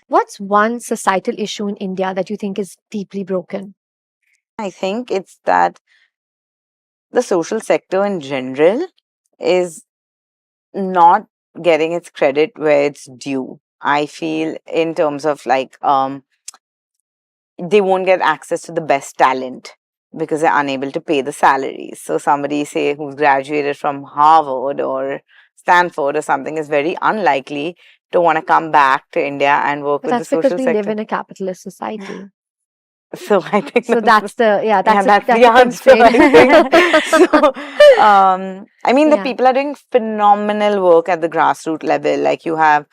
What's one societal issue in India that you think is deeply broken? I think it's that the social sector in general is not getting its credit where it's due. I feel in terms of like they won't get access to the best talent because they're unable to pay the salaries. So somebody say who's graduated from Harvard or Stanford or something is very unlikely to want to come back to India and work But with the that's because social we live sector. in a capitalist society. So I think So that's the yeah, yeah, that's that's the a answer, constraint. I think. So, I mean, the Yeah. people are doing phenomenal work at the grassroots level. Like you have,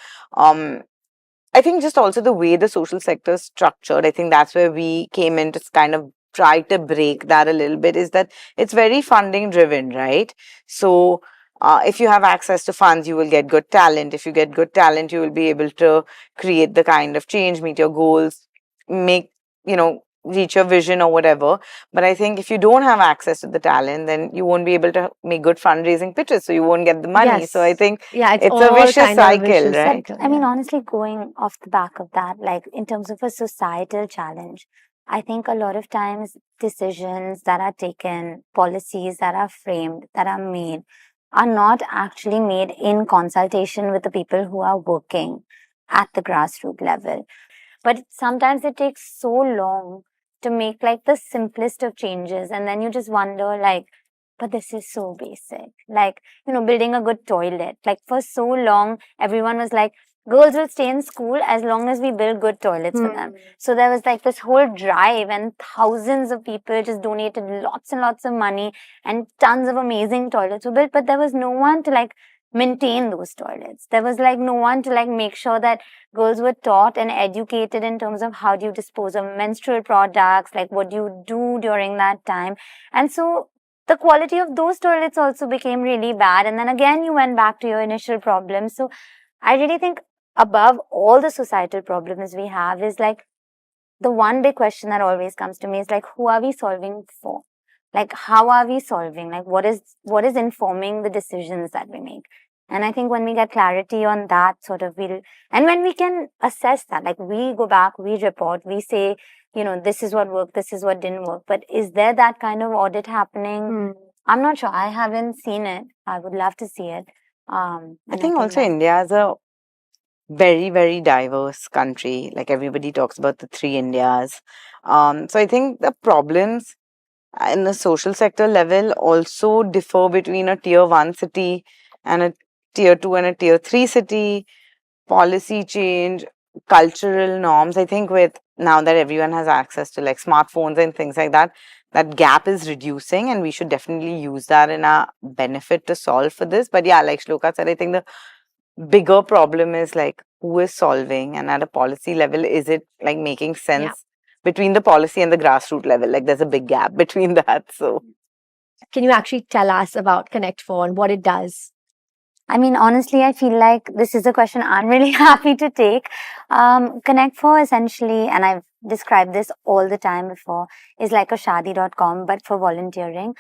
I think just also the way the social sector is structured, I think that's where we came in to kind of try to break that a little bit, is that it's very funding driven, right? So, if you have access to funds, you will get good talent. If you get good talent, you will be able to create the kind of change, meet your goals, make, reach your vision or whatever. But I think if you don't have access to the talent, then you won't be able to make good fundraising pitches, so you won't get the money. So I Yes. think Yeah, it's it's a all vicious kind of a cycle, vicious But right? cycle. I mean, Yeah. honestly, going off the back of that, like in terms of a societal challenge, I think a lot of times decisions that are taken, policies that are framed, that are made, are not actually made in consultation with the people who are working at the grassroots level. But sometimes it takes so long to make like the simplest of changes, and then you just wonder, like, but this is so basic. Like, building a good toilet. Like, for so long, everyone was like, girls will stay in school as long as we build good toilets for them. So there was like this whole drive, and thousands of people just donated lots and lots of money, and tons of amazing toilets were built. But there was no one to like maintain those toilets. There was like no one to like make sure that girls were taught and educated in terms of how do you dispose of menstrual products, like what do you do during that time. And so the quality of those toilets also became really bad. And then again, you went back to your initial problem. So I really think above all the societal problems we have is like the one big question that always comes to me is like, who are we solving for? Like, how are we solving? Like, what is informing the decisions that we make? And I think when we get clarity on that, sort of and when we can assess that, like we go back, we report, we say, this is what worked, this is what didn't work. But is there that kind of audit happening? I'm not sure. I haven't seen it. I would love to see it. I And think also that. India is a very, very diverse country. Like everybody talks about the three Indias. So I think the problems in the social sector level also differ between a tier one city and a tier two and a tier three city. Policy change, cultural norms. I think with now that everyone has access to like smartphones and things like that, that gap is reducing, and we should definitely use that in our benefit to solve for this. But yeah, like Shloka said, I think the bigger problem is like who is solving, and at a policy level, is it like making Yeah. sense between the policy and the grassroots level? Like there's a big gap between that. So Can you actually tell us about ConnectFor and what it does? I mean, honestly, I feel like this is a question I'm really happy to take. ConnectFor essentially, and I've described this all the time before, is like a shadi.com, but for volunteering.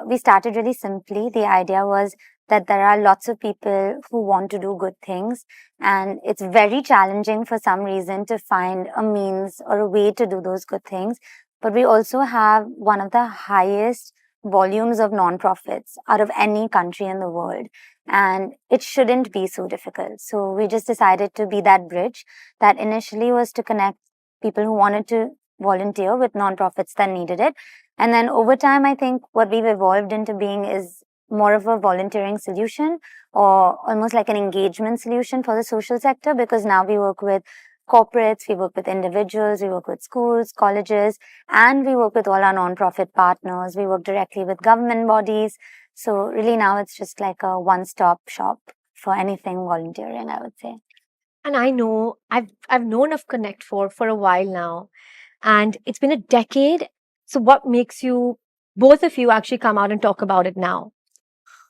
We started really simply. The idea was that there are lots of people who want to do good things, and it's very challenging for some reason to find a means or a way to do those good things. But we also have one of the highest volumes of nonprofits out of any country in the world, and it shouldn't be so difficult. So we just decided to be that bridge that initially was to connect people who wanted to volunteer with nonprofits that needed it. And then over time, I think what we've evolved into being is more of a volunteering solution, or almost like an engagement solution for the social sector, because now we work with corporates, we work with individuals, we work with schools, colleges, and we work with all our nonprofit partners. We work directly with government bodies. So really now it's just like a one-stop shop for anything volunteering, I would say. And I know I've known of ConnectFor for a while now, and it's been a decade. So what makes you both of you actually come out and talk about it now?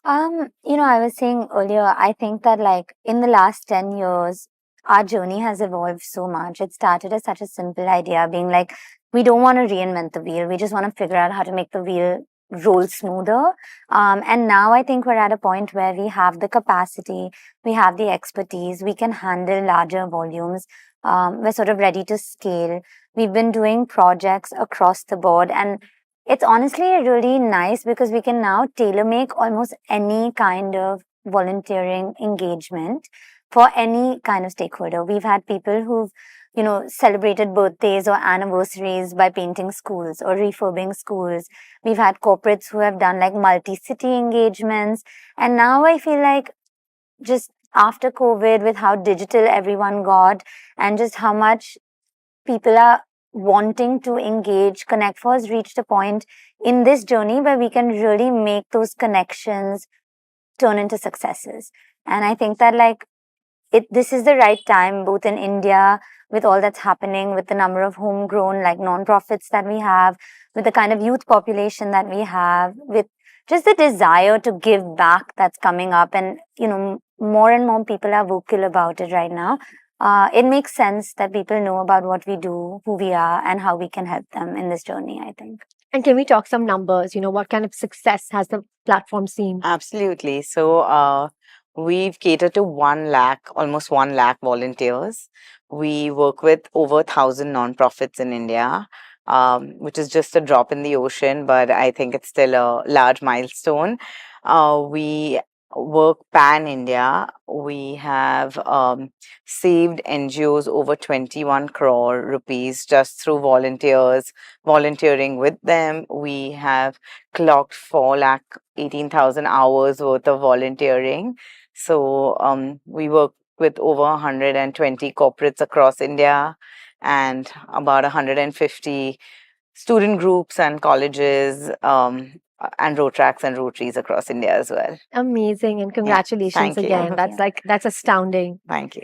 I was saying earlier, I think that like in the last 10 years, our journey has evolved so much. It started as such a simple idea, being like, we don't want to reinvent the wheel. We just want to figure out how to make the wheel roll smoother. And now I think we're at a point where we have the capacity, we have the expertise, we can handle larger volumes. We're sort of ready to scale. We've been doing projects across the board, and it's honestly really nice because we can now tailor make almost any kind of volunteering engagement for any kind of stakeholder. We've had people who've, celebrated birthdays or anniversaries by painting schools or refurbing schools. We've had corporates who have done like multi-city engagements. And now I feel like just after COVID, with how digital everyone got and just how much people are wanting to engage, ConnectFor has reached a point in this journey where we can really make those connections turn into successes. And I think that this is the right time, both in India, with all that's happening, with the number of homegrown like nonprofits that we have, with the kind of youth population that we have, with just the desire to give back that's coming up. And, more and more people are vocal about it right now. It makes sense that people know about what we do, who we are, and how we can help them in this journey, I think. And can we talk some numbers? What kind of success has the platform seen? Absolutely. So we've catered to 1 lakh, almost 1 lakh volunteers. We work with over 1,000 nonprofits in India, which is just a drop in the ocean, but I think it's still a large milestone. We work pan-India. We have saved NGOs over 21 crore rupees just through volunteering with them. We have clocked 4,18,000 hours worth of volunteering. So we work with over 120 corporates across India and about 150 student groups and colleges and road tracks and rotaries across India as well. Amazing, and congratulations thank you. again. Thank you. That's astounding. Thank you.